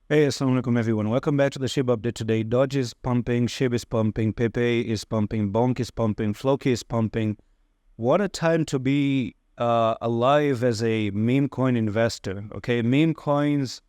Hey, assalamu alaikum everyone. Welcome back to the SHIB update today. Dodge is pumping, SHIB is pumping, Pepe is pumping, Bonk is pumping, Floki is pumping. What a time to be alive as a meme coin investor. Okay, meme coins.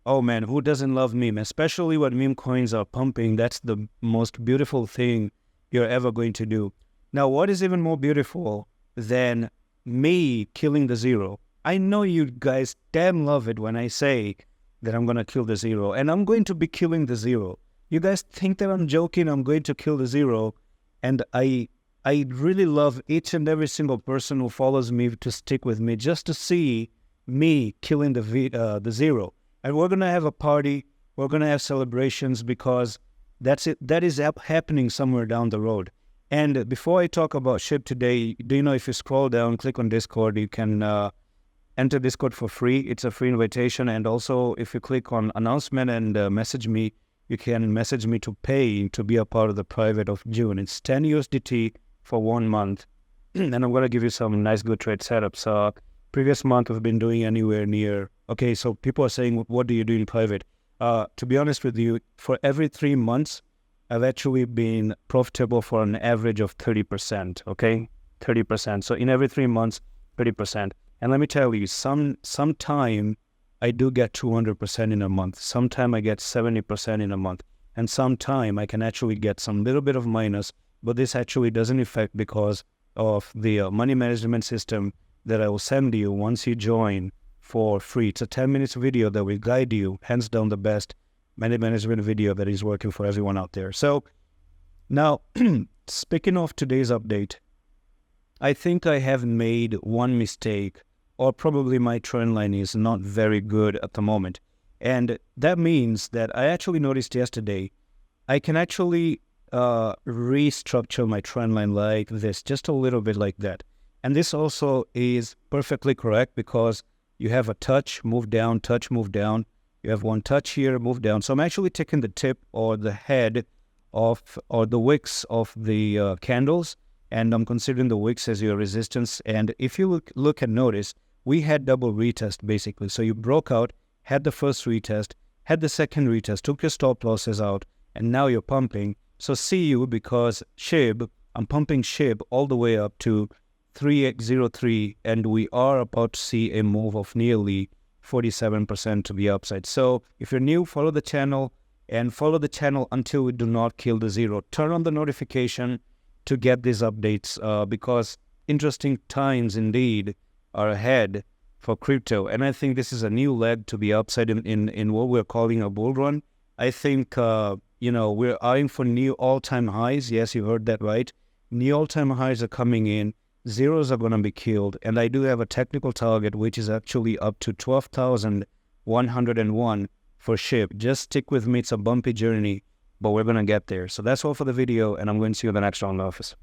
Oh man, who doesn't love meme? Especially when meme coins are pumping. That's the most beautiful thing you're ever going to do. Now, what is even more beautiful than me killing the zero? I know you guys damn love it when I say that I'm going to kill the zero, and I'm going to be killing the zero. You guys think that I'm joking? I'm going to kill the zero, and I really love each and every single person who follows me to stick with me just to see me killing the zero. And we're going to have a party. We're going to have celebrations because that's it. That is happening somewhere down the road. And before I talk about SHIB today, do you know if you scroll down, click on Discord, you can enter Discord for free. It's a free invitation. And also, if you click on announcement and message me, you can message me to pay to be a part of the private of June. It's 10 USDT for 1 month. And I'm going to give you some nice, good trade setups. Previous month, we've been doing anywhere near. Okay, so people are saying, what do you do in private? To be honest with you, for every 3 months, I've actually been profitable for an average of 30%, okay? 30%. So in every 3 months, 30%. And let me tell you, sometime I do get 200% in a month. Sometime I get 70% in a month. And sometime I can actually get some little bit of minus, but this actually doesn't affect because of the money management system that I will send you once you join for free. It's a 10 minutes video that will guide you, hands down the best money management video that is working for everyone out there. So now, speaking of today's update, I think I have made one mistake, or probably my trend line is not very good at the moment. And that means that I actually noticed yesterday, I can actually restructure my trend line like this, just a little bit like that. And this also is perfectly correct because you have a touch, move down, touch, move down. You have one touch here, move down. So I'm actually taking the tip or the head of, or the wicks of the candles, and I'm considering the wicks as your resistance. And if you look and notice, we had double retest basically. So you broke out, had the first retest, had the second retest, took your stop losses out, and now you're pumping. So see you, because SHIB, I'm pumping SHIB all the way up to 3x03, and we are about to see a move of nearly 47% to the upside. So if you're new, follow the channel and follow the channel until we do not kill the zero. Turn on the notification to get these updates because interesting times indeed are ahead for crypto. And I think this is a new leg to the upside in what we're calling a bull run. I think, we're eyeing for new all-time highs. Yes, you heard that right. New all-time highs are coming in. Zeros are going to be killed. And I do have a technical target, which is actually up to 12,101 for SHIB. Just stick with me. It's a bumpy journey, but we're going to get there. So that's all for the video, and I'm going to see you in the next round of office.